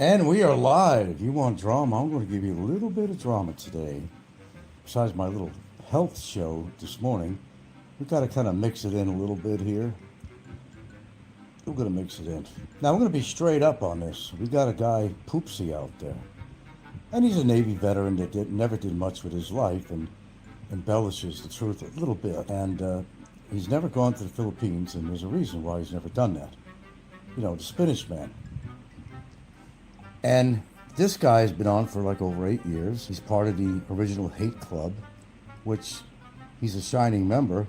And we are live. You want drama? I'm going to give you a little bit of drama today. Besides my little health show this morning, we got to kind of mix it in a little bit here. We're going to mix it in. Now, we're going to be straight up on this. We got a guy, Poopsie, out there. And he's a Navy veteran that never did much with his life and embellishes the truth a little bit. And he's never gone to the Philippines, and there's a reason why he's never done that. You know, the Spinach Man. And this guy has been on for like over 8 years. He's part of the original Hate Club, which he's a shining member,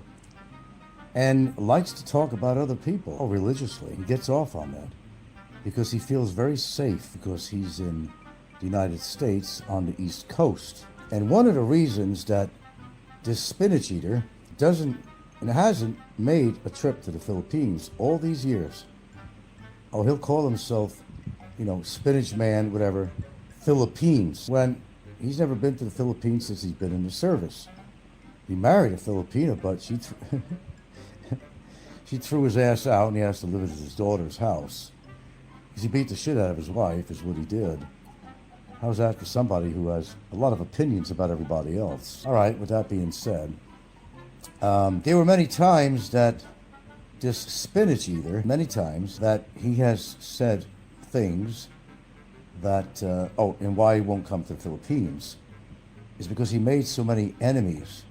and likes to talk about other people religiously. He gets off on that because he feels very safe because he's in the United States on the East Coast. And one of the reasons that this spinach eater hasn't made a trip to the Philippines all these years. Oh, he'll call himself, Spinach Man, whatever, Philippines, when he's never been to the Philippines since he's been in the service. He married a Filipina, but she threw his ass out, and he has to live at his daughter's house. Because he beat the shit out of his wife, is what he did. How's that for somebody who has a lot of opinions about everybody else? All right, with that being said, there were many times that this spinach eater, that he has said things that, and why he won't come to the Philippines is because he made so many enemies.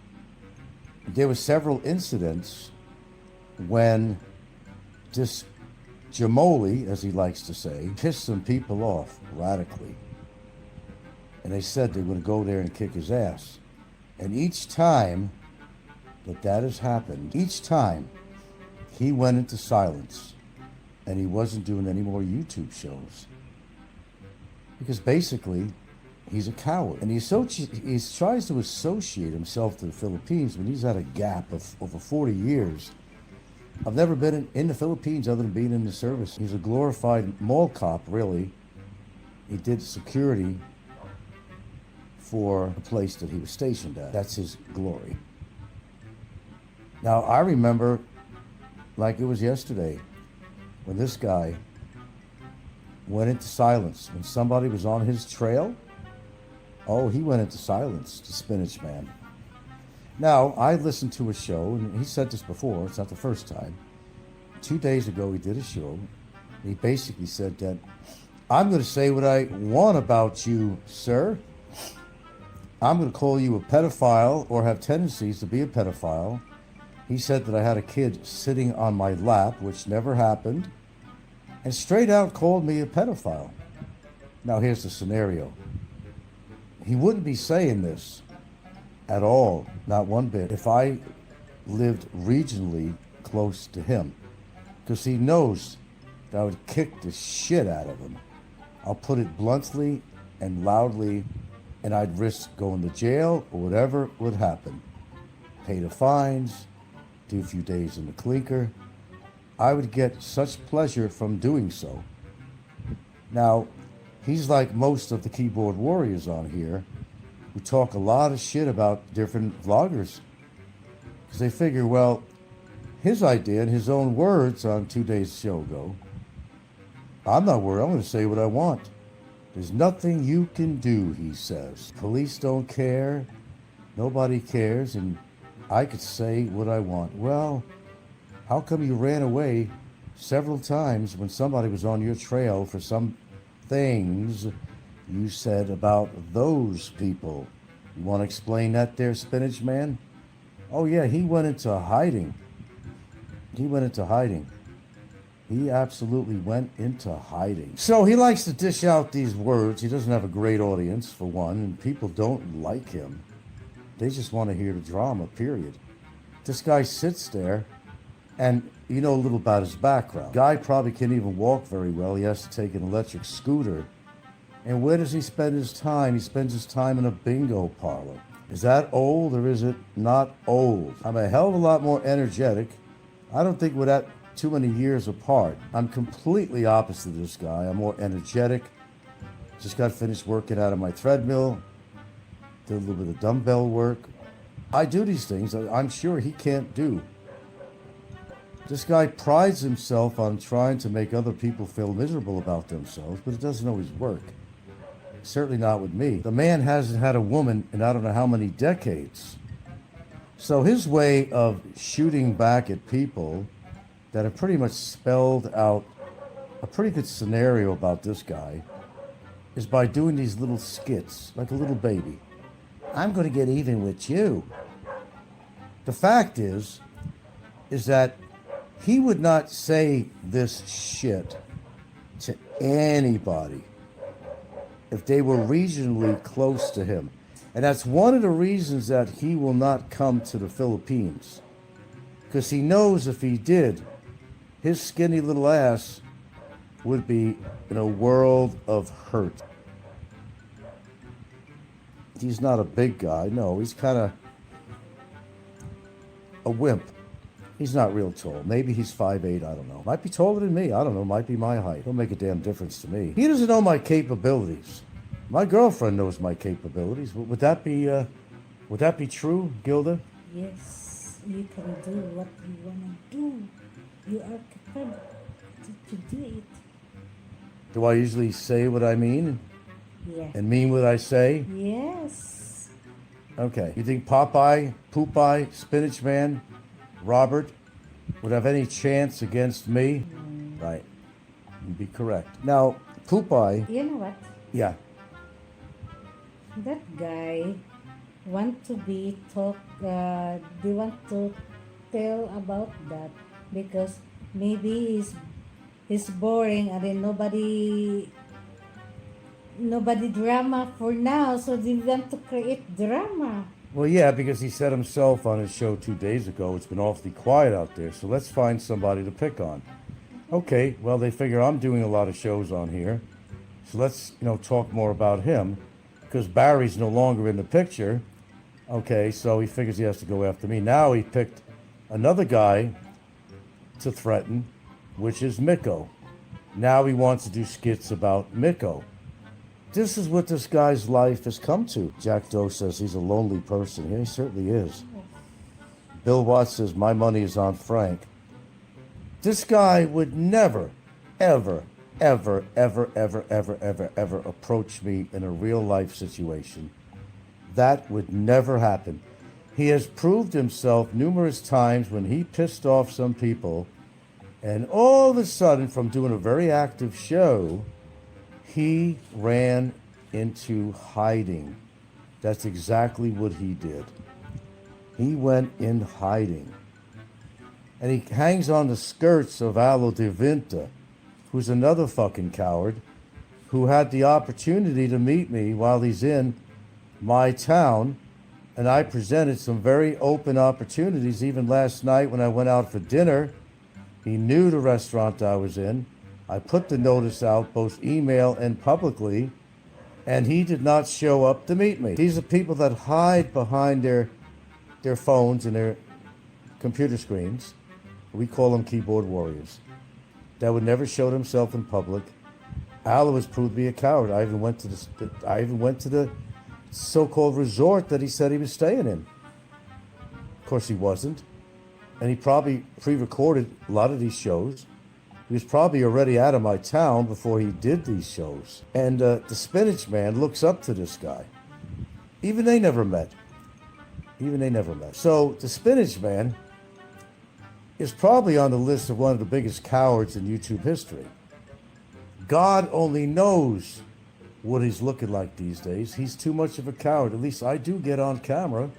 There were several incidents when this Jamoli, as he likes to say, pissed some people off radically. And they said they were going to go there and kick his ass. And each time that has happened, each time he went into silence. And he wasn't doing any more YouTube shows. Because basically, he's a coward. And he tries to associate himself to the Philippines when he's had a gap of over 40 years. I've never been in the Philippines other than being in the service. He's a glorified mall cop, really. He did security for the place that he was stationed at. That's his glory. Now, I remember, like it was yesterday, when this guy went into silence. When somebody was on his trail, he went into silence, the Spinach Man. Now, I listened to a show, and he said this before, it's not the first time. 2 days ago, he did a show. He basically said that, I'm going to say what I want about you, sir. I'm going to call you a pedophile or have tendencies to be a pedophile. He said that I had a kid sitting on my lap, which never happened, and straight out called me a pedophile. Now here's the scenario. He wouldn't be saying this at all, not one bit, if I lived regionally close to him, because he knows that I would kick the shit out of him. I'll put it bluntly and loudly, and I'd risk going to jail or whatever would happen. Pay the fines, do a few days in the clinker. I would get such pleasure from doing so. Now, he's like most of the keyboard warriors on here who talk a lot of shit about different vloggers. Because they figure, well, his idea, in his own words on 2 days show ago, I'm not worried, I'm going to say what I want. There's nothing you can do, he says. Police don't care, nobody cares, and I could say what I want. Well, how come you ran away several times when somebody was on your trail for some things you said about those people? You want to explain that there, Spinach Man? Oh yeah, he went into hiding. He absolutely went into hiding. So he likes to dish out these words. He doesn't have a great audience, for one, and people don't like him. They just want to hear the drama, period. This guy sits there, and you know a little about his background. Guy probably can't even walk very well. He has to take an electric scooter. And where does he spend his time? He spends his time in a bingo parlor. Is that old or is it not old? I'm a hell of a lot more energetic. I don't think we're that too many years apart. I'm completely opposite of this guy. I'm more energetic. Just got finished working out of my treadmill. Did a little bit of dumbbell work. I do these things I'm sure he can't do. This guy prides himself on trying to make other people feel miserable about themselves, but it doesn't always work. Certainly not with me. The man hasn't had a woman in I don't know how many decades. So his way of shooting back at people that have pretty much spelled out a pretty good scenario about this guy is by doing these little skits, like a little baby. I'm going to get even with you. The fact is that he would not say this shit to anybody if they were regionally close to him. And that's one of the reasons that he will not come to the Philippines. Because he knows if he did, his skinny little ass would be in a world of hurt. He's not a big guy, no, he's kind of a wimp. He's not real tall. Maybe he's 5'8", I don't know. Might be taller than me, I don't know, might be my height. Don't make a damn difference to me. He doesn't know my capabilities. My girlfriend knows my capabilities. Would that be true, Gilda? Yes, you can do what you want to do. You are capable to do it. Do I usually say what I mean? Yes. And mean what I say? Yes. Okay. You think Popeye, Poopeye, Spinach Man, Robert would have any chance against me? Right. You'd be correct. Now, Poopeye... You know what? Yeah. That guy want to be they want to tell about that because maybe he's boring and then nobody drama for now, so they want to create drama. Well, yeah, because he said himself on his show 2 days ago, it's been awfully quiet out there, so let's find somebody to pick on. Okay, well, they figure I'm doing a lot of shows on here, so let's, talk more about him, because Barry's no longer in the picture. Okay, so he figures he has to go after me. Now he picked another guy to threaten, which is Miko. Now he wants to do skits about Miko. This is what this guy's life has come to. Jack Doe says he's a lonely person. Yeah, he certainly is. Bill Watts says, my money is on Frank. This guy would never, ever, ever, ever, ever, ever, ever, ever approach me in a real life situation. That would never happen. He has proved himself numerous times when he pissed off some people, and all of a sudden, from doing a very active show, he ran into hiding. That's exactly what he did. He went in hiding. And he hangs on the skirts of Alo De Vinta, who's another fucking coward, who had the opportunity to meet me while he's in my town, and I presented some very open opportunities. Even last night when I went out for dinner, he knew the restaurant I was in. I put the notice out, both email and publicly, and he did not show up to meet me. These are people that hide behind their phones and their computer screens. We call them keyboard warriors. That would never show themselves in public. Aloe has proved to be a coward. I even went to the so-called resort that he said he was staying in. Of course he wasn't. And he probably pre-recorded a lot of these shows. He was probably already out of my town before he did these shows. And the Spinach Man looks up to this guy. Even they never met. So the Spinach Man is probably on the list of one of the biggest cowards in YouTube history. God only knows what he's looking like these days. He's too much of a coward. At least I do get on camera.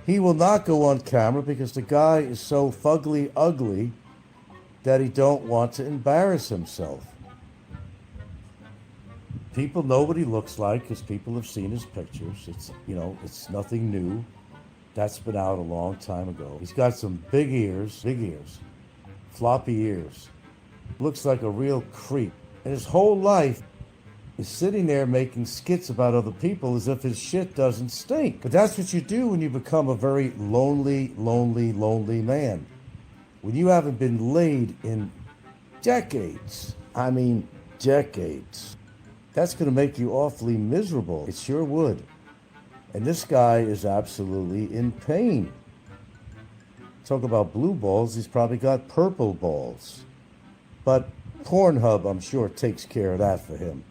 He will not go on camera because the guy is so fugly ugly that he don't want to embarrass himself. People know what he looks like because people have seen his pictures. It's nothing new. That's been out a long time ago. He's got some big ears, floppy ears. Looks like a real creep. And his whole life is sitting there making skits about other people as if his shit doesn't stink. But that's what you do when you become a very lonely man. When you haven't been laid in decades. I mean, decades. That's going to make you awfully miserable. It sure would. And this guy is absolutely in pain. Talk about blue balls, he's probably got purple balls. But Pornhub, I'm sure, takes care of that for him.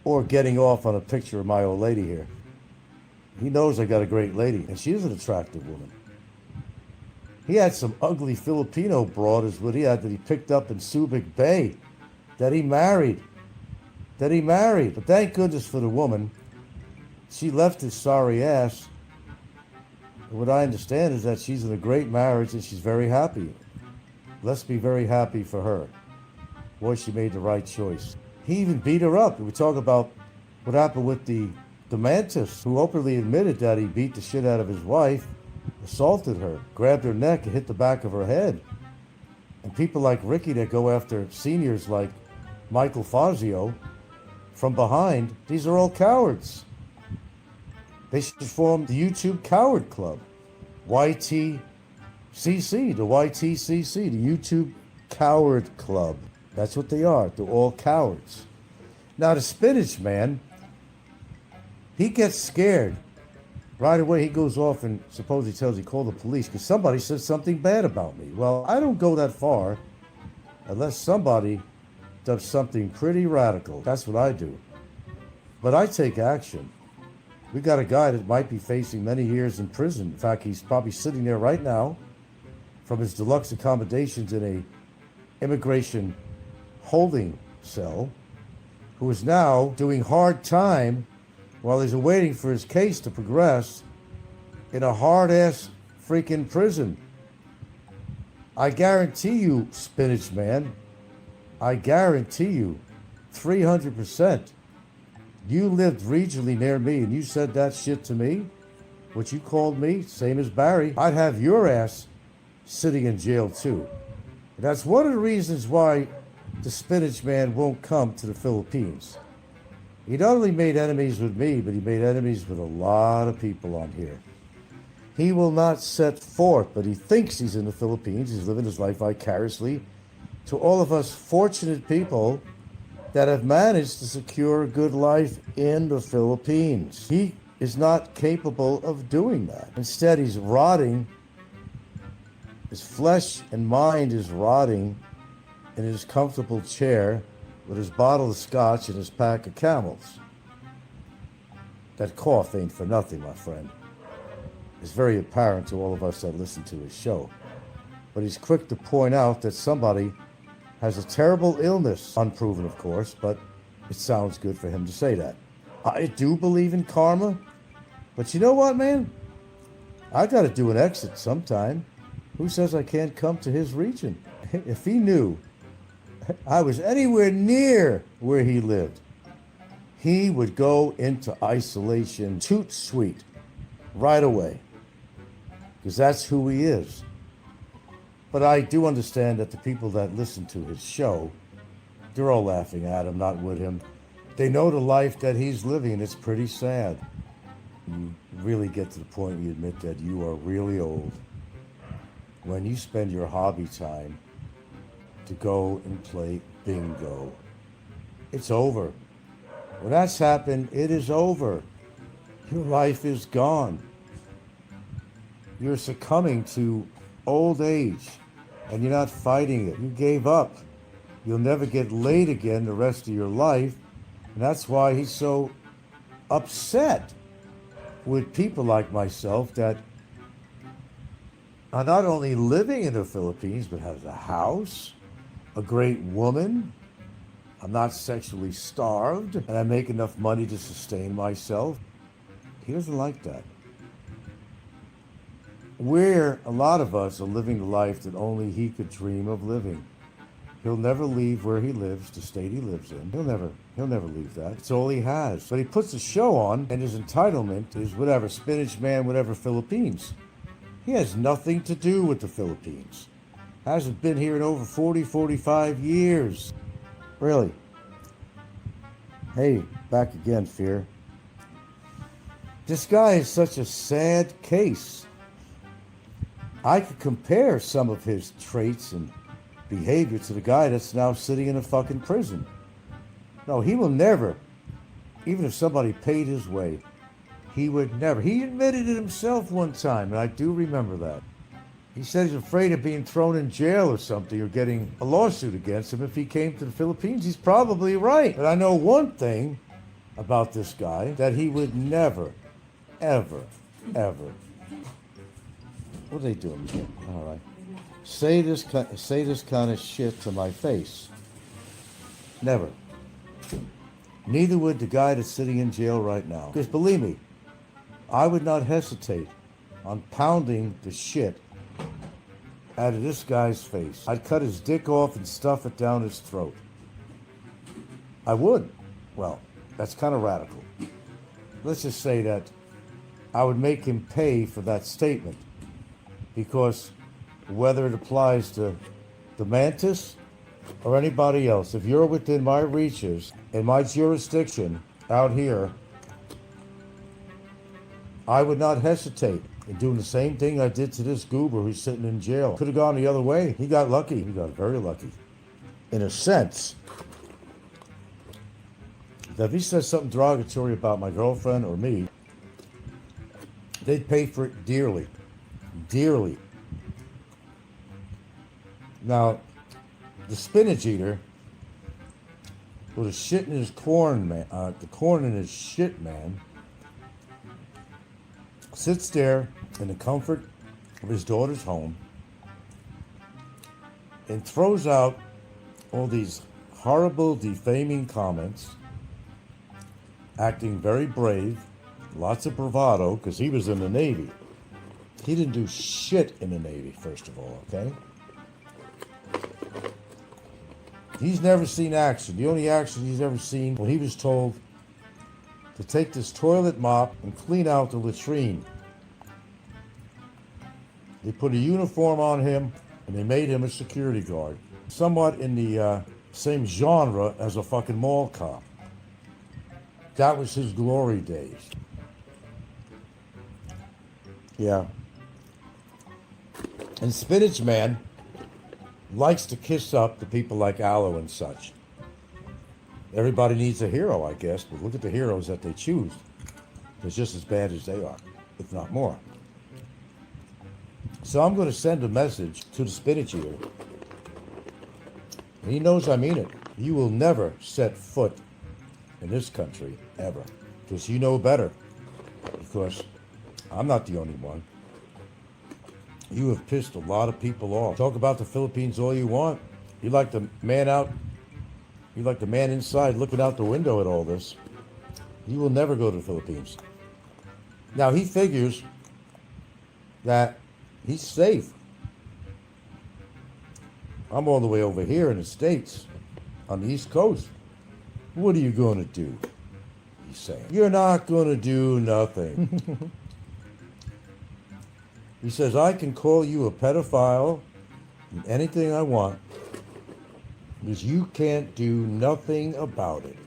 Or getting off on a picture of my old lady here. He knows I got a great lady, and she is an attractive woman. He had some ugly Filipino broad is what he had that he picked up in Subic Bay, that he married. But thank goodness for the woman. She left his sorry ass. And what I understand is that she's in a great marriage and she's very happy. Let's be very happy for her. Boy, she made the right choice. He even beat her up. We talk about what happened with the Mantis, who openly admitted that he beat the shit out of his wife, assaulted her, grabbed her neck and hit the back of her head. And people like Ricky that go after seniors like Michael Fazio from behind, these are all cowards. They should form the YouTube Coward Club. YTCC, the YTCC, the YouTube Coward Club. That's what they are. They're all cowards. Now the Spinach Man, he gets scared. Right away he goes off and supposedly tells he called the police because somebody said something bad about me. Well, I don't go that far unless somebody does something pretty radical. That's what I do. But I take action. We got a guy that might be facing many years in prison. In fact, he's probably sitting there right now from his deluxe accommodations in a immigration holding cell, who is now doing hard time while he's waiting for his case to progress in a hard-ass freaking prison. I guarantee you, Spinach Man, I guarantee you, 300%, you lived regionally near me and you said that shit to me, what you called me, same as Barry, I'd have your ass sitting in jail too. And that's one of the reasons why the Spinach Man won't come to the Philippines. He not only made enemies with me, but he made enemies with a lot of people on here. He will not set forth, but he thinks he's in the Philippines. He's living his life vicariously to all of us fortunate people that have managed to secure a good life in the Philippines. He is not capable of doing that. Instead, he's rotting. His flesh and mind is rotting in his comfortable chair with his bottle of scotch and his pack of Camels. That cough ain't for nothing, my friend. It's very apparent to all of us that listen to his show. But he's quick to point out that somebody has a terrible illness, unproven of course, but it sounds good for him to say that. I do believe in karma, but you know what, man? I gotta do an exit sometime. Who says I can't come to his region? If he knew I was anywhere near where he lived, he would go into isolation toot sweet right away, because that's who he is. But I do understand that the people that listen to his show, they're all laughing at him, not with him. They know the life that he's living, and it's pretty sad. You really get to the point where you admit that you are really old when you spend your hobby time to go and play bingo. It's over. When that's happened, it is over. Your life is gone. You're succumbing to old age, and you're not fighting it. You gave up. You'll never get laid again the rest of your life, and that's why he's so upset with people like myself that are not only living in the Philippines, but has a house, a great woman. I'm not sexually starved, and I make enough money to sustain myself. He doesn't like that. A lot of us are living the life that only he could dream of living. He'll never leave where he lives, the state he lives in. He'll never leave that. It's all he has. But he puts a show on, and his entitlement is whatever, Spinach Man, whatever, Philippines. He has nothing to do with the Philippines. Hasn't been here in over 40, 45 years. Really. Hey, back again, Fear. This guy is such a sad case. I could compare some of his traits and behavior to the guy that's now sitting in a fucking prison. No, he will never, even if somebody paid his way, he would never. He admitted it himself one time, and I do remember that. He said he's afraid of being thrown in jail or something or getting a lawsuit against him if he came to the Philippines. He's probably right. But I know one thing about this guy, that he would never, ever, ever. What are they doing here? All right. Say this kind of shit to my face. Never. Neither would the guy that's sitting in jail right now. Because believe me, I would not hesitate on pounding the shit out of this guy's face. I'd cut his dick off and stuff it down his throat. I would. Well, that's kind of radical. Let's just say that I would make him pay for that statement, because whether it applies to the mantis or anybody else, if you're within my reaches, in my jurisdiction out here, I would not hesitate in doing the same thing I did to this goober who's sitting in jail. Could have gone the other way. He got lucky. He got very lucky. In a sense, that if he says something derogatory about my girlfriend or me, they'd pay for it dearly. Dearly. Now, the spinach eater with the shit in his corn, man, the corn in his shit, man, sits there in the comfort of his daughter's home and throws out all these horrible, defaming comments, acting very brave, lots of bravado, because he was in the Navy. He didn't do shit in the Navy, first of all, okay? He's never seen action. The only action he's ever seen when he was told to take this toilet mop and clean out the latrine. They put a uniform on him and they made him a security guard. Somewhat in the same genre as a fucking mall cop. That was his glory days. Yeah. And Spinach Man likes to kiss up to people like Aloe and such. Everybody needs a hero, I guess, but look at the heroes that they choose. They're just as bad as they are, if not more. So I'm going to send a message to the Spinach Eater. He knows I mean it. You will never set foot in this country, ever. Because you know better. Because I'm not the only one. You have pissed a lot of people off. Talk about the Philippines all you want. You like the man inside looking out the window at all this. You will never go to the Philippines. Now he figures that he's safe. I'm all the way over here in the States, on the East Coast. What are you going to do? He's saying. You're not going to do nothing. He says, I can call you a pedophile and anything I want, because you can't do nothing about it.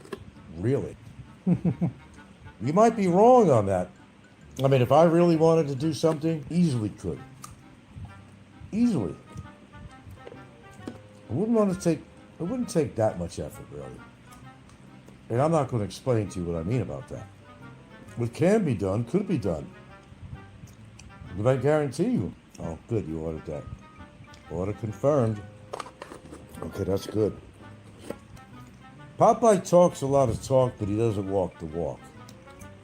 Really. You might be wrong on that. I mean, if I really wanted to do something, easily could. Easily. It wouldn't take that much effort, really. And I'm not going to explain to you what I mean about that. What can be done, could be done. But I guarantee you. Oh, good, you ordered that. Order confirmed. Okay, that's good. Popeye talks a lot of talk, but he doesn't walk the walk.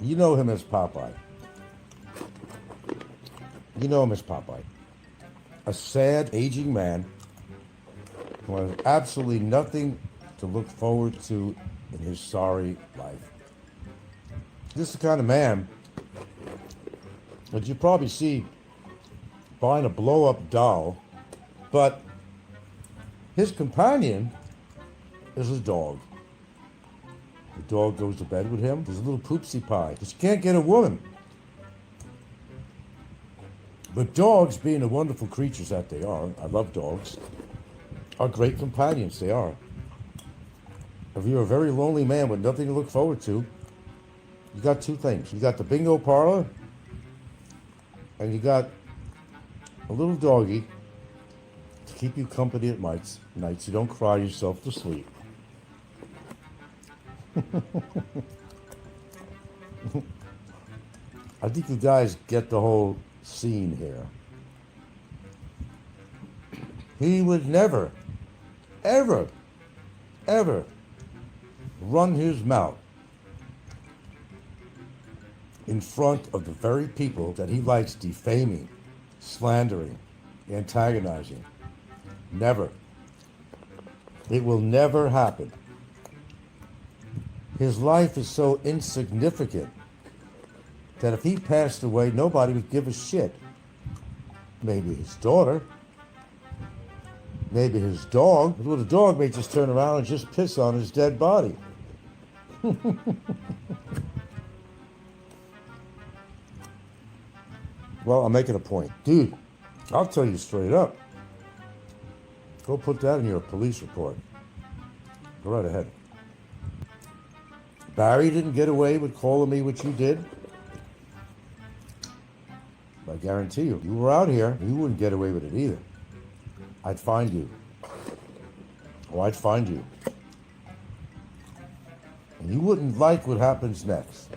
You know him as Popeye. You know him as Popeye. A sad, aging man who has absolutely nothing to look forward to in his sorry life. This is the kind of man that you probably see buying a blow-up doll, but his companion is his dog. The dog goes to bed with him. There's a little poopsie pie, because you can't get a woman. But dogs, being the wonderful creatures that they are, I love dogs, are great companions, they are. If you're a very lonely man with nothing to look forward to, you got two things. You got the bingo parlor, and you got a little doggy to keep you company at nights. You don't cry yourself to sleep. I think you guys get the whole scene here. He would never, ever, ever run his mouth in front of the very people that he likes defaming, slandering, antagonizing. Never. It will never happen. His life is so insignificant that if he passed away, nobody would give a shit. Maybe his daughter. Maybe his dog. Well, the dog may just turn around and just piss on his dead body. Well, I'm making a point. Dude, I'll tell you straight up. Go put that in your police report. Go right ahead. Barry didn't get away with calling me what you did. I guarantee you, you were out here, you wouldn't get away with it either. I'd find you. Oh, I'd find you. And you wouldn't like what happens next.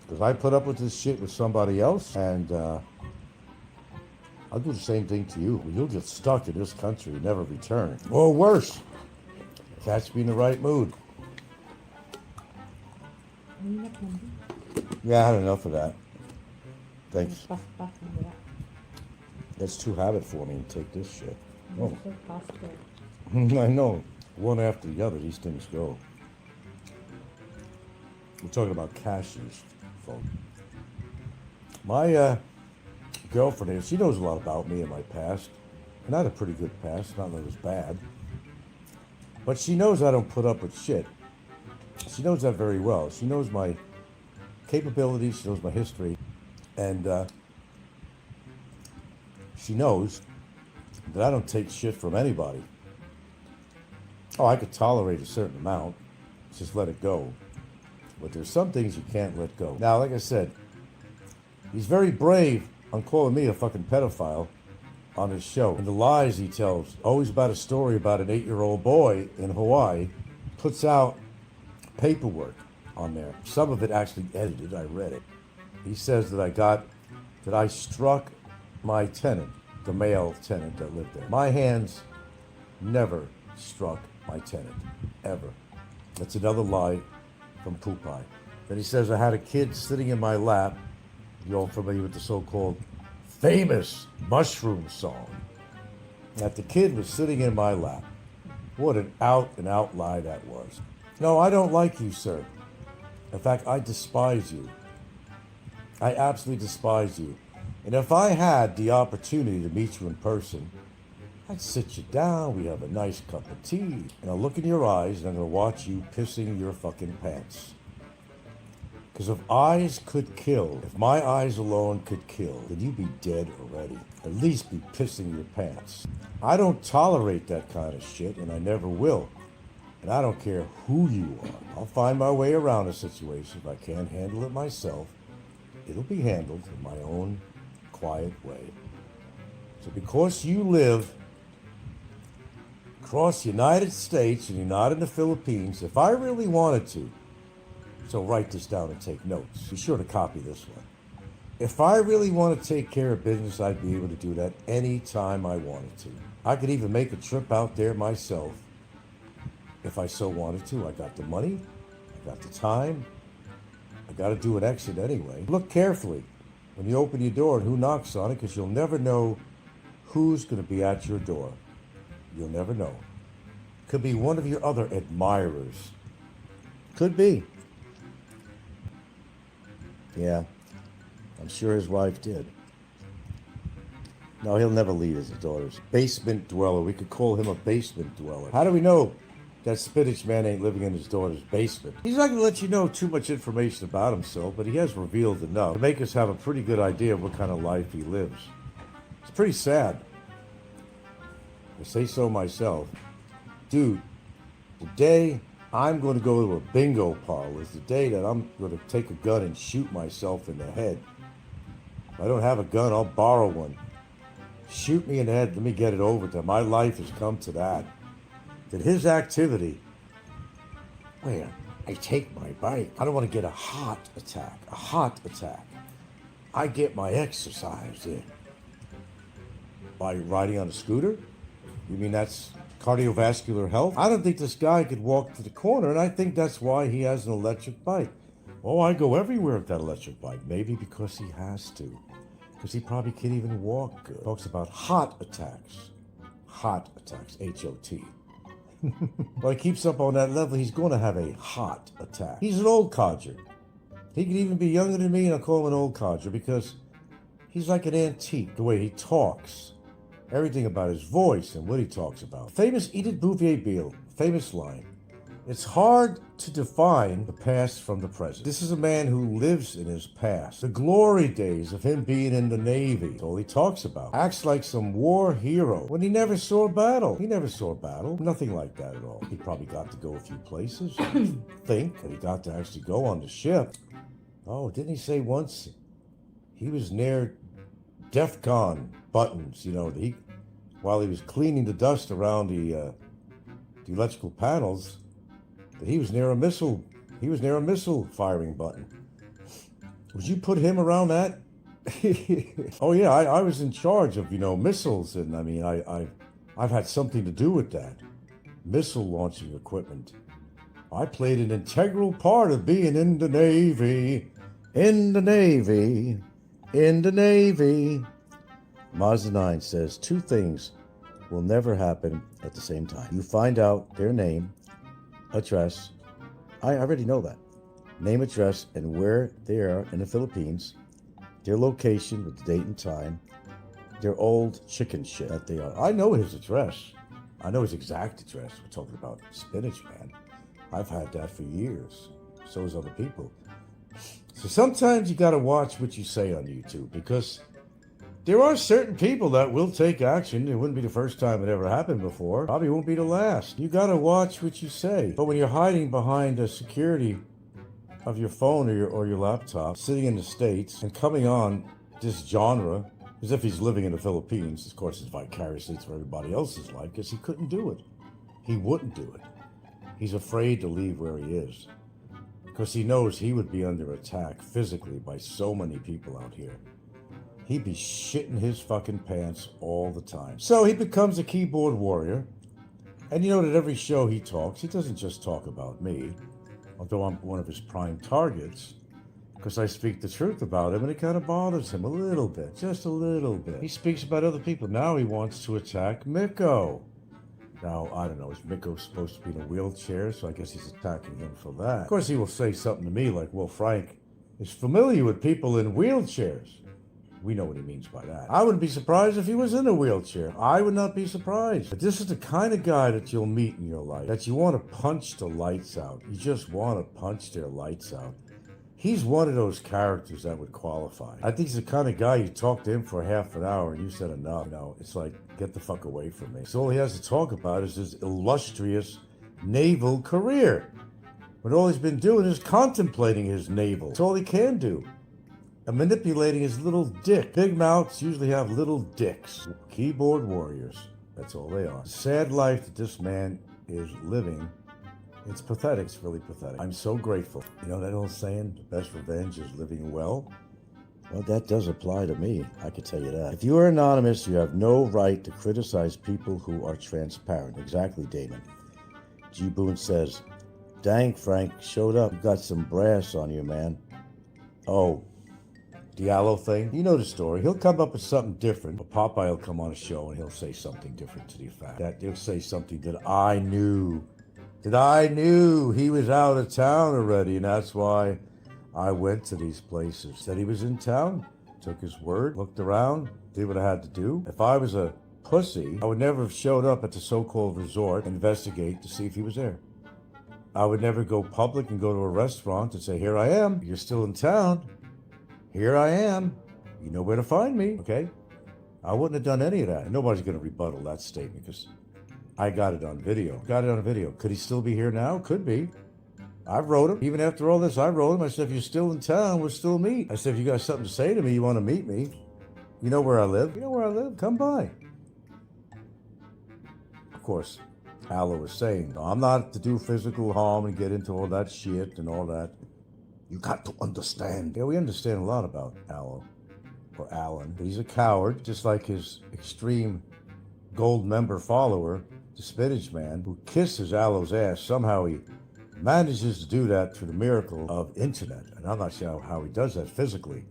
Because I put up with this shit with somebody else, and I'll do the same thing to you. You'll get stuck in this country and never return. Or worse, catch me in the right mood. Yeah, I had enough of that. Thanks. That's too habit for me to take this shit. Oh. I know. One after the other, these things go. We're talking about cashews, folks. My girlfriend here, she knows a lot about me and my past. And I had a pretty good past, not that it was bad. But she knows I don't put up with shit. She knows that very well. She knows my capabilities, she knows my history. And she knows that I don't take shit from anybody. Oh, I could tolerate a certain amount, just let it go. But there's some things you can't let go. Now, like I said, he's very brave on calling me a fucking pedophile on his show. And the lies he tells, always about a story about an 8-year-old boy in Hawaii, puts out paperwork on there. Some of it actually edited, I read it. He says that I struck my tenant, the male tenant that lived there. My hands never struck my tenant, ever. That's another lie from Pupai. Then he says I had a kid sitting in my lap. You're all familiar with the so-called famous mushroom song. That the kid was sitting in my lap. What an out-and-out lie that was. No, I don't like you, sir. In fact, I despise you. I absolutely despise you. And if I had the opportunity to meet you in person, I'd sit you down, we'd have a nice cup of tea, and I'll look in your eyes and I'm gonna watch you pissing your fucking pants. Because if eyes could kill, if my eyes alone could kill, then you'd be dead already. At least be pissing your pants. I don't tolerate that kind of shit, and I never will. And I don't care who you are. I'll find my way around a situation. If I can't handle it myself, it'll be handled in my own quiet way. So because you live across the United States and you're not in the Philippines, if I really wanted to, so write this down and take notes. Be sure to copy this one. If I really want to take care of business, I'd be able to do that anytime I wanted to. I could even make a trip out there myself if I so wanted to. I got the money, I got the time, I got to do an exit anyway. Look carefully when you open your door and who knocks on it, because you'll never know who's going to be at your door. You'll never know. Could be one of your other admirers. Could be. Yeah, I'm sure his wife did. No, he'll never leave his daughters. Basement dweller. We could call him a basement dweller. How do we know that spinach man ain't living in his daughter's basement? He's not going to let you know too much information about himself, but he has revealed enough to make us have a pretty good idea of what kind of life he lives. It's pretty sad. I say so myself. Dude, the day I'm going to go to a bingo parlor is the day that I'm going to take a gun and shoot myself in the head. If I don't have a gun, I'll borrow one. Shoot me in the head, let me get it over to. My life has come to that. That his activity, where I take my bike, I don't want to get a heart attack. I get my exercise in. By riding on a scooter, You mean that's cardiovascular health? I don't think this guy could walk to the corner, and I think that's why he has an electric bike. Oh, I go everywhere with that electric bike. Maybe because he has to. Because he probably can't even walk good. Talks about hot attacks. Hot attacks, H-O-T. Well, he keeps up on that level, he's going to have a hot attack. He's an old codger. He could even be younger than me, and I'll call him an old codger because he's like an antique. The way he talks, everything about his voice and what he talks about. Famous Edith Bouvier-Beale, famous line. It's hard to define the past from the present. This is a man who lives in his past. The glory days of him being in the Navy. That's all he talks about. Acts like some war hero when he never saw a battle. He never saw a battle. Nothing like that at all. He probably got to go a few places. Think that he got to actually go on the ship. Oh, didn't he say once he was near DEFCON buttons, while he was cleaning the dust around the electrical panels, that he was near a missile firing button. Would you put him around that? Oh yeah, I was in charge of, missiles, and I mean, I've had something to do with that. Missile launching equipment. I played an integral part of being in the Navy. In the Navy. In the Navy. Mazda 9 says 2 things will never happen at the same time. You find out their name, address. I already know that. Name, address, and where they are in the Philippines. Their location with the date and time. Their old chicken shit that they are. I know his address. I know his exact address. We're talking about Spinach Man. I've had that for years. So has other people. So sometimes you got to watch what you say on YouTube, because there are certain people that will take action. It wouldn't be the first time it ever happened before. Probably won't be the last. You got to watch what you say. But when you're hiding behind the security of your phone or your laptop, sitting in the States and coming on this genre, as if he's living in the Philippines, of course it's vicariously through everybody else's life, because he couldn't do it. He wouldn't do it. He's afraid to leave where he is, because he knows he would be under attack physically by so many people out here. He'd be shitting his fucking pants all the time. So he becomes a keyboard warrior. And you know that every show he talks, he doesn't just talk about me, although I'm one of his prime targets, because I speak the truth about him, and it kind of bothers him a little bit, just a little bit. He speaks about other people. Now he wants to attack Mikko. Now, I don't know, is Mikko supposed to be in a wheelchair? So I guess he's attacking him for that. Of course, he will say something to me like, well, Frank is familiar with people in wheelchairs. We know what he means by that. I wouldn't be surprised if he was in a wheelchair. I would not be surprised. But this is the kind of guy that you'll meet in your life, that you want to punch the lights out. You just want to punch their lights out. He's one of those characters that would qualify. I think he's the kind of guy you talk to him for half an hour and you said enough. It's like, get the fuck away from me. So all he has to talk about is his illustrious naval career. But all he's been doing is contemplating his navel. That's all he can do. And manipulating his little dick. Big mouths usually have little dicks. Keyboard warriors. That's all they are. Sad life that this man is living. It's pathetic. It's really pathetic. I'm so grateful. You know that old saying, the best revenge is living well? Well, that does apply to me. I can tell you that. If you are anonymous, you have no right to criticize people who are transparent. Exactly, Damon. G. Boone says, dang, Frank, showed up. You got some brass on you, man. Oh, Diallo thing? You know the story. He'll come up with something different. But Popeye will come on a show and he'll say something different to the effect. That he'll say something that I knew he was out of town already, and that's why I went to these places. Said he was in town, took his word, looked around, did what I had to do. If I was a pussy, I would never have showed up at the so-called resort and investigate to see if he was there. I would never go public and go to a restaurant and say, here I am, you're still in town. Here I am. You know where to find me, okay? I wouldn't have done any of that. And nobody's going to rebuttal that statement because I got it on video. Could he still be here now? Could be. I wrote him. Even after all this, I wrote him. I said, if you're still in town, we'll still meet. I said, if you got something to say to me, you want to meet me, you know where I live. Come by. Of course, Allo was saying, no, I'm not to do physical harm and get into all that shit and all that. You got to understand. Yeah, we understand a lot about Allo, or Alan. But he's a coward, just like his extreme gold member follower, the Spinach Man, who kisses Aloe's ass. Somehow he manages to do that through the miracle of internet. And I'm not sure how he does that physically,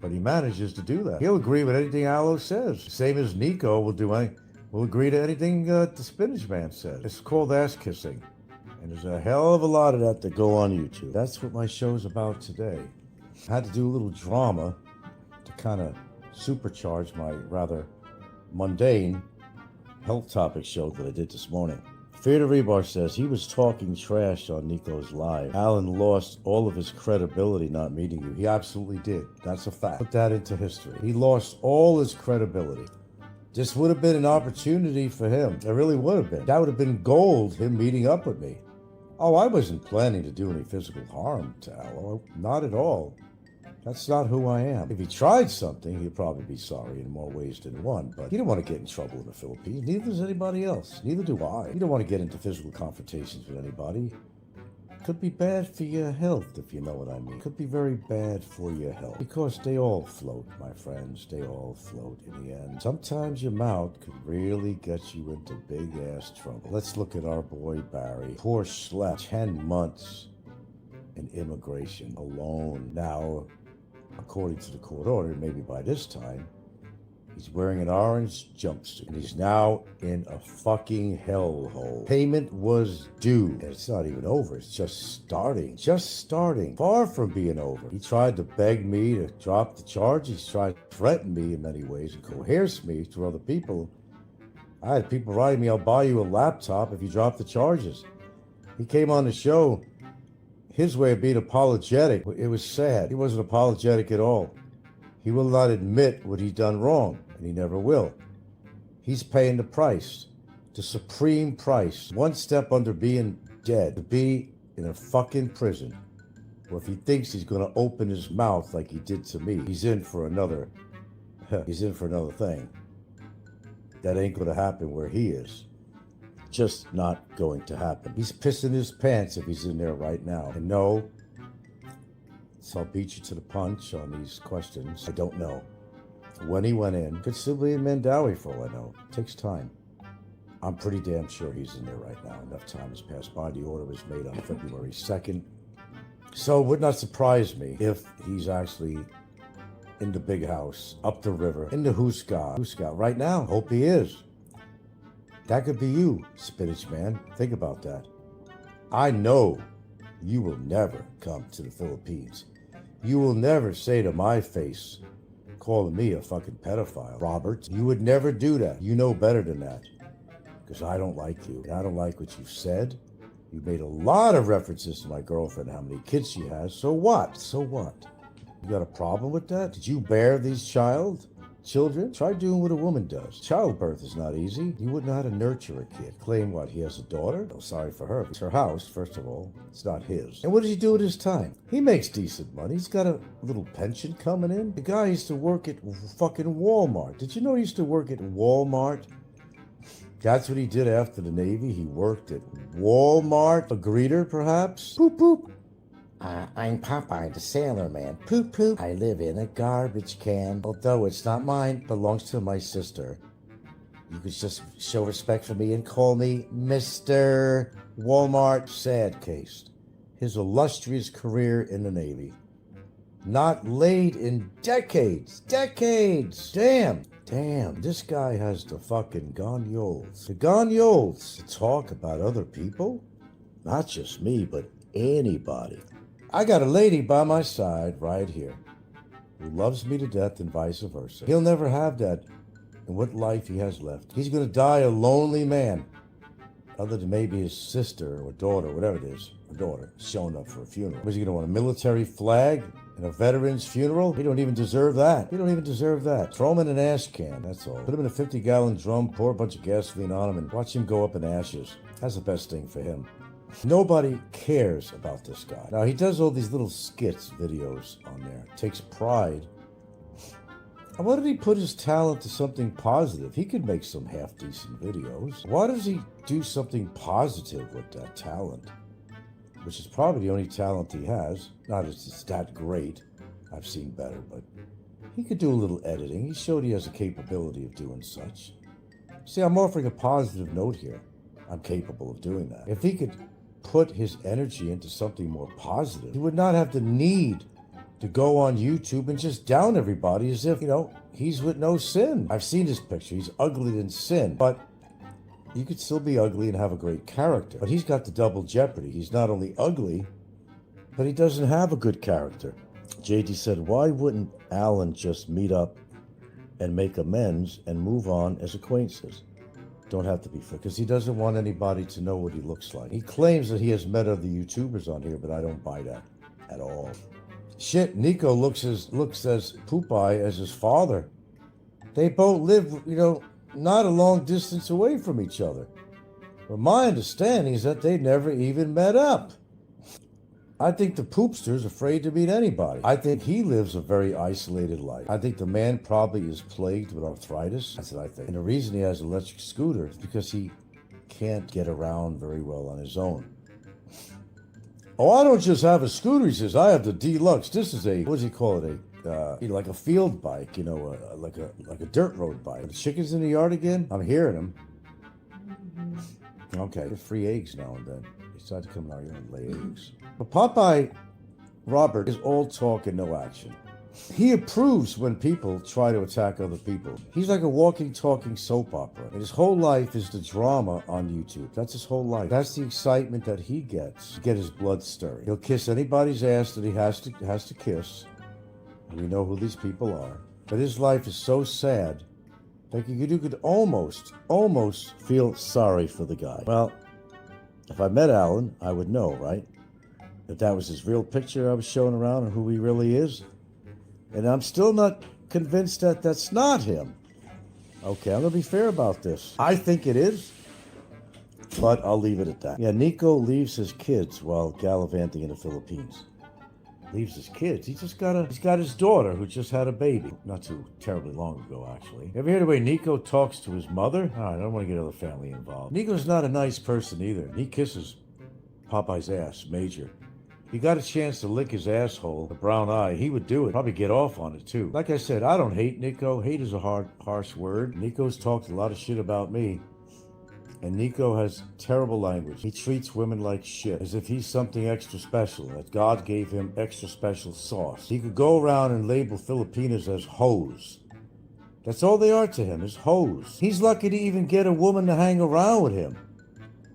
but he manages to do that. He'll agree with anything Aloe says. Same as Nico will agree to anything the Spinach Man says. It's called ass kissing. And there's a hell of a lot of that go on YouTube. That's what my show's about today. I had to do a little drama to kind of supercharge my rather mundane health topic show that I did this morning. Fear Rebar says he was talking trash on Nico's live. Alan lost all of his credibility not meeting you. He absolutely did. That's a fact. Put that into history. He lost all his credibility. This would have been an opportunity for him. It really would have been. That would have been gold, him meeting up with me. Oh, I wasn't planning to do any physical harm to Aloe. Not at all. That's not who I am. If he tried something, he'd probably be sorry in more ways than one, but he didn't want to get in trouble in the Philippines. Neither does anybody else. Neither do I. You don't want to get into physical confrontations with anybody. Could be bad for your health, if you know what I mean. Could be very bad for your health. Because they all float, my friends. They all float in the end. Sometimes your mouth could really get you into big-ass trouble. Let's look at our boy Barry. Poor schlep. 10 months in immigration alone. Now, according to the court order, maybe by this time, he's wearing an orange jumpsuit, and he's now in a fucking hellhole. Payment was due, and it's not even over. It's just starting. Just starting. Far from being over. He tried to beg me to drop the charges. He tried to threaten me in many ways and coerce me to other people. I had people writing me, I'll buy you a laptop if you drop the charges. He came on the show, his way of being apologetic. It was sad. He wasn't apologetic at all. He will not admit what he's done wrong, and he never will. He's paying the price, the supreme price, one step under being dead, to be in a fucking prison. Or if he thinks he's going to open his mouth like he did to me, he's in for another thing. That ain't going to happen where he is. Just not going to happen. He's pissing his pants if he's in there right now. And no, so I'll beat you to the punch on these questions. I don't know. When he went in, could still be in Mandawi for all I know. It takes time. I'm pretty damn sure he's in there right now. Enough time has passed by. The order was made on February 2nd. So it would not surprise me if he's actually in the big house, up the river, in the Huska right now. Hope he is. That could be you, Spinach Man. Think about that. I know you will never come to the Philippines. You will never say to my face, calling me a fucking pedophile, Robert. You would never do that. You know better than that. Because I don't like you. I don't like what you've said. You made a lot of references to my girlfriend, how many kids she has. So what? So what? You got a problem with that? Did you bear these children? Try doing what a woman does. Childbirth is not easy. You wouldn't know how to nurture a kid. Claim what? He has a daughter? Oh, sorry for her. It's her house, first of all. It's not his. And what does he do with his time? He makes decent money. He's got a little pension coming in. The guy used to work at fucking Walmart. Did you know he used to work at Walmart? That's what he did after the Navy. He worked at Walmart. A greeter, perhaps? Poop, poop. I'm Popeye, the sailor man. Poop, poop. I live in a garbage can. Although it's not mine, belongs to my sister. You could just show respect for me and call me Mr. Walmart. Sad case. His illustrious career in the Navy. Not laid in decades. Decades! Damn! This guy has the fucking ganyoles. The ganyoles to talk about other people? Not just me, but anybody. I got a lady by my side right here who loves me to death and vice versa. He'll never have that in what life he has left. He's going to die a lonely man, other than maybe his sister or daughter, whatever it is, a daughter, showing up for a funeral. Was he going to want a military flag and a veteran's funeral? He don't even deserve that. He don't even deserve that. Throw him in an ash can, that's all. Put him in a 50-gallon drum, pour a bunch of gasoline on him, and watch him go up in ashes. That's the best thing for him. Nobody cares about this guy. Now, he does all these little skits, videos on there. Takes pride. Why did he put his talent to something positive? He could make some half-decent videos. Why does he do something positive with that talent? Which is probably the only talent he has. Not as it's that great. I've seen better, but he could do a little editing. He showed he has a capability of doing such. See, I'm offering a positive note here. I'm capable of doing that. If he could put his energy into something more positive, he would not have the need to go on YouTube and just down everybody as if, he's with no sin. I've seen his picture. He's ugly than sin. But you could still be ugly and have a great character. But he's got the double jeopardy. He's not only ugly, but he doesn't have a good character. JD said, why wouldn't Alan just meet up and make amends and move on as acquaintances? Don't have to be because he doesn't want anybody to know what he looks like. He claims that he has met other YouTubers on here, but I don't buy that at all. Shit, Nico looks as poop-eye as his father. They both live, not a long distance away from each other. But my understanding is that they never even met up. I think the poopster's afraid to meet anybody. I think he lives a very isolated life. I think the man probably is plagued with arthritis. That's what I think. And the reason he has an electric scooter is because he can't get around very well on his own. Oh, I don't just have a scooter, he says. I have the deluxe. This is what does he call it? Like a field bike, like a dirt road bike. The chickens in the yard again? I'm hearing them. Okay, get free eggs now and then. They decide to come in our yard and lay eggs. But Popeye Robert is all talk and no action. He approves when people try to attack other people. He's like a walking, talking soap opera. And his whole life is the drama on YouTube. That's his whole life. That's the excitement that he gets to get his blood stirring. He'll kiss anybody's ass that he has to kiss. And we know who these people are. But his life is so sad that you could almost feel sorry for the guy. Well, if I met Alan, I would know, right? That was his real picture I was showing around and who he really is. And I'm still not convinced that that's not him. Okay, I'm going to be fair about this. I think it is, but I'll leave it at that. Yeah, Nico leaves his kids while gallivanting in the Philippines. Leaves his kids? He's got his daughter who just had a baby. Not too terribly long ago, actually. Ever hear the way Nico talks to his mother? I don't want to get other family involved. Nico's not a nice person either. He kisses Popeye's ass, major. He got a chance to lick his asshole, the brown eye, he would do it. Probably get off on it, too. Like I said, I don't hate Nico. Hate is a harsh word. Nico's talked a lot of shit about me. And Nico has terrible language. He treats women like shit, as if he's something extra special, that God gave him extra special sauce. He could go around and label Filipinas as hoes. That's all they are to him, is hoes. He's lucky to even get a woman to hang around with him.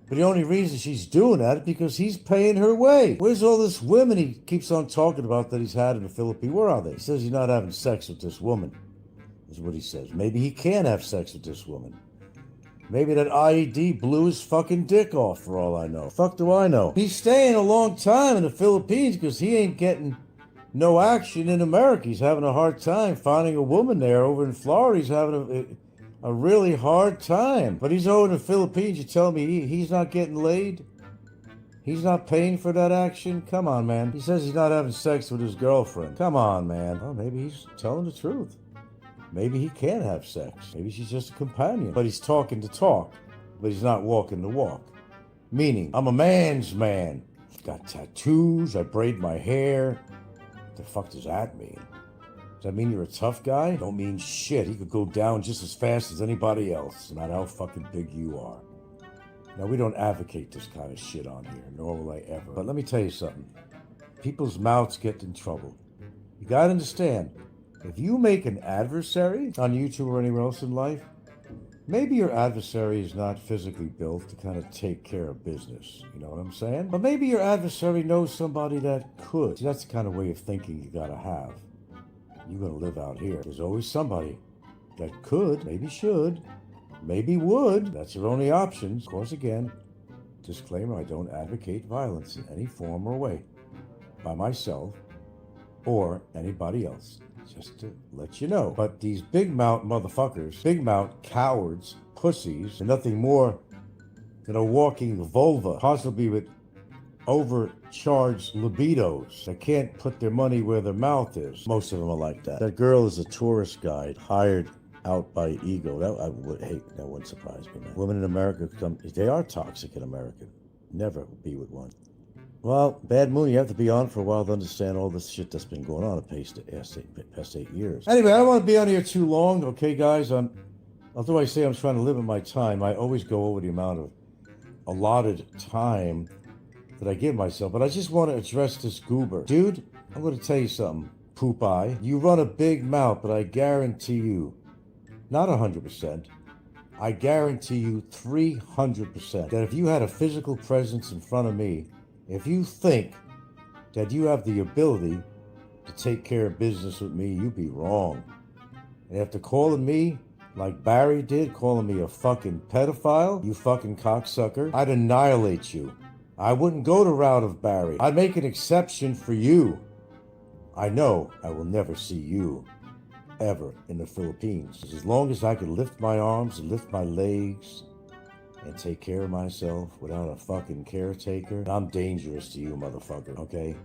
But the only reason she's doing that is because he's paying her way. Where's all this women he keeps on talking about that he's had in the Philippines? Where are they? He says he's not having sex with this woman, is what he says. Maybe he can have sex with this woman. Maybe that IED blew his fucking dick off for all I know. Fuck do I know? He's staying a long time in the Philippines because he ain't getting no action in America. He's having a hard time finding a woman there. Over in Florida, he's having a really hard time. But he's over in the Philippines. You tell me he's not getting laid? He's not paying for that action? Come on, man. He says he's not having sex with his girlfriend. Come on, man. Well, maybe he's telling the truth. Maybe he can have sex. Maybe she's just a companion. But he's talking the talk, but he's not walking the walk. Meaning, I'm a man's man. Got tattoos, I braid my hair. What the fuck does that mean? Does that mean you're a tough guy? Don't mean shit. He could go down just as fast as anybody else, no matter how fucking big you are. Now, we don't advocate this kind of shit on here, nor will I ever. But let me tell you something. People's mouths get in trouble. You gotta understand, if you make an adversary on YouTube or anywhere else in life, maybe your adversary is not physically built to kind of take care of business. You know what I'm saying? But maybe your adversary knows somebody that could. See, that's the kind of way of thinking you gotta have. You're gonna live out here. There's always somebody that could, maybe should, maybe would. That's your only option. Of course, again, disclaimer, I don't advocate violence in any form or way by myself or anybody else. Just to let you know. But these big mouth motherfuckers, big mouth cowards, pussies, and nothing more than a walking vulva, possibly with overcharged libidos that can't put their money where their mouth is. Most of them are like that. That girl is a tourist guide hired out by ego. That wouldn't surprise me, man. Women in America, they are toxic in America. Never be with one. Well, Bad Moon, you have to be on for a while to understand all this shit that's been going on the past 8 years. Anyway, I don't want to be on here too long, okay, guys? I'm Although I say I'm trying to limit my time, I always go over the amount of allotted time that I give myself. But I just want to address this goober. Dude, I'm going to tell you something, poop eye. You run a big mouth, but I guarantee you, not 100%, I guarantee you 300% that if you had a physical presence in front of me, if you think that you have the ability to take care of business with me, you'd be wrong. And after calling me like Barry did, calling me a fucking pedophile, you fucking cocksucker, I'd annihilate you. I wouldn't go the route of Barry. I'd make an exception for you. I know I will never see you ever in the Philippines. As long as I can lift my arms and lift my legs and take care of myself without a fucking caretaker, I'm dangerous to you, motherfucker, okay?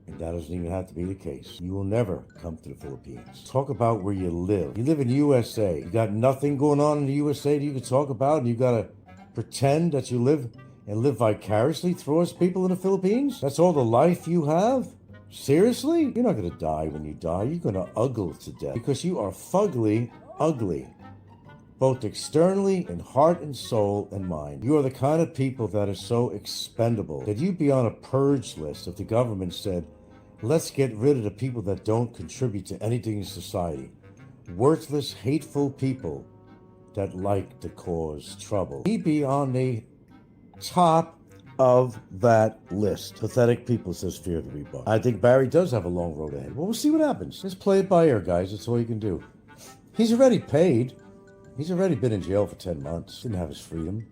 And that doesn't even have to be the case. You will never come to the Philippines. Talk about where you live. You live in USA. You got nothing going on in the USA that you can talk about, and you gotta pretend that you live and live vicariously through us people in the Philippines? That's all the life you have? Seriously? You're not gonna die when you die. You're gonna uggle to death because you are fugly ugly, both externally in heart and soul and mind. You are the kind of people that are so expendable that you'd be on a purge list if the government said, let's get rid of the people that don't contribute to anything in society. Worthless, hateful people that like to cause trouble. He'd be on the top of that list. Pathetic people, says Fear the Rebuff. I think Barry does have a long road ahead. Well, we'll see what happens. Just play it by ear, guys. That's all you can do. He's already paid. He's already been in jail for 10 months. Didn't have his freedom.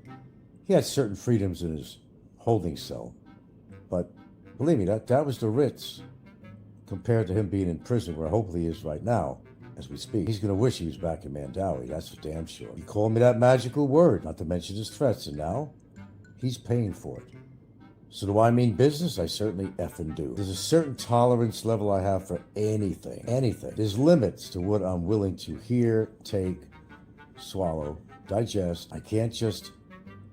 He had certain freedoms in his holding cell. But believe me, that was the Ritz compared to him being in prison, where hopefully he is right now as we speak. He's going to wish he was back in Mandawi, that's for damn sure. He called me that magical word, not to mention his threats, and now he's paying for it. So do I mean business? I certainly effing do. There's a certain tolerance level I have for anything. Anything. There's limits to what I'm willing to hear, take, swallow, digest. I can't just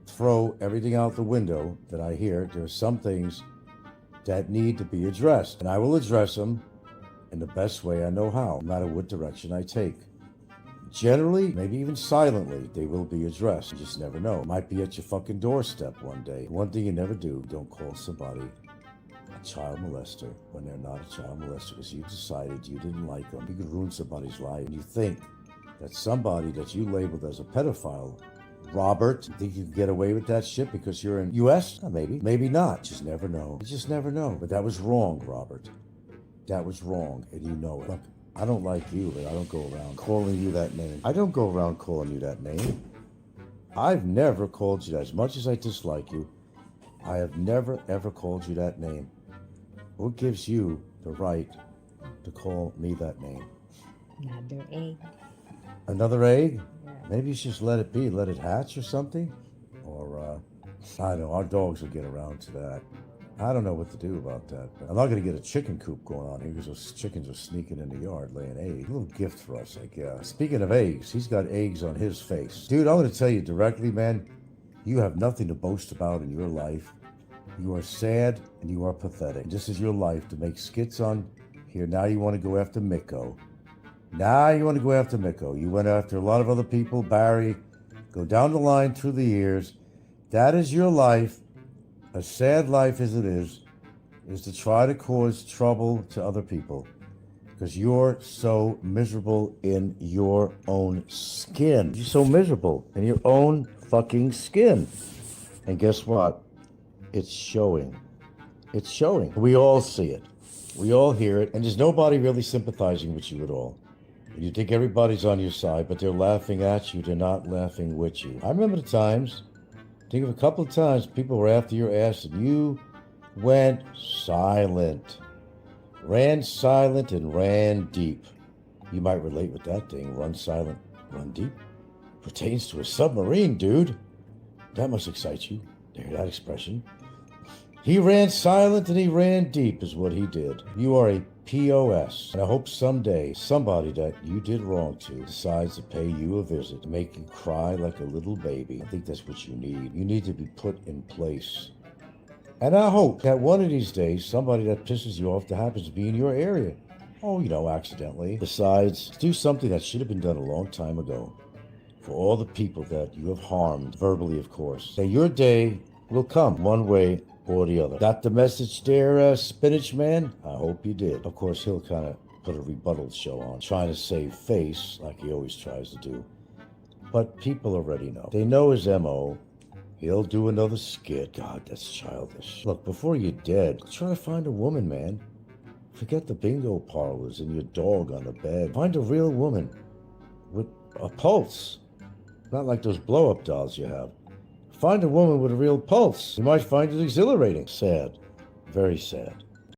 throw everything out the window that I hear. There are some things that need to be addressed, and I will address them in the best way I know how, no matter what direction I take. Generally, maybe even silently, they will be addressed. You just never know. Might be at your fucking doorstep one day. One thing you never do, don't call somebody a child molester when they're not a child molester because you decided you didn't like them. You could ruin somebody's life, and you think that somebody that you labeled as a pedophile, Robert, you think you can get away with that shit because you're in U.S.? Maybe. Maybe not. Just never know. You just never know. But that was wrong, Robert. That was wrong, and you know it. Look, I don't like you, but I don't go around calling you that name. I don't go around calling you that name. I've never called you that. As much as I dislike you, I have never, ever called you that name. What gives you the right to call me that name? Another egg. Another egg? Yeah. Maybe you should just let it be, let it hatch or something? Or, I don't know, our dogs will get around to that. I don't know what to do about that. But I'm not going to get a chicken coop going on here because those chickens are sneaking in the yard laying eggs. A little gift for us, I guess. Speaking of eggs, he's got eggs on his face. Dude, I'm going to tell you directly, man, you have nothing to boast about in your life. You are sad and you are pathetic. This is your life to make skits on here. Now you want to go after Miko. Now you want to go after Miko. You went after a lot of other people, Barry. Go down the line through the years. That is your life. A sad life as it is to try to cause trouble to other people because you're so miserable in your own skin. You're so miserable in your own fucking skin. And guess what? It's showing. It's showing. We all see it. We all hear it. And there's nobody really sympathizing with you at all. You think everybody's on your side, but they're laughing at you. They're not laughing with you. I remember the times. Think of a couple of times people were after your ass and you went silent. Ran silent and ran deep. You might relate with that thing. Run silent, run deep. Pertains to a submarine, dude. That must excite you. Hear that expression? He ran silent and he ran deep is what he did. You are a POS. And I hope someday somebody that you did wrong to decides to pay you a visit, to make you cry like a little baby. I think that's what you need. You need to be put in place. And I hope that one of these days, somebody that pisses you off that happens to be in your area. Oh, accidentally. Decides to do something that should have been done a long time ago. for all the people that you have harmed, verbally of course. Say your day will come one way or the other. Got the message there, Spinach Man? I hope you did. Of course, he'll kind of put a rebuttal show on, trying to save face like he always tries to do. But people already know. They know his MO. He'll do another skit. God, that's childish. Look, before you're dead, try to find a woman, man. Forget the bingo parlors and your dog on the bed. Find a real woman with a pulse. Not like those blow-up dolls you have. Find a woman with a real pulse. You might find it exhilarating. Sad. Very sad.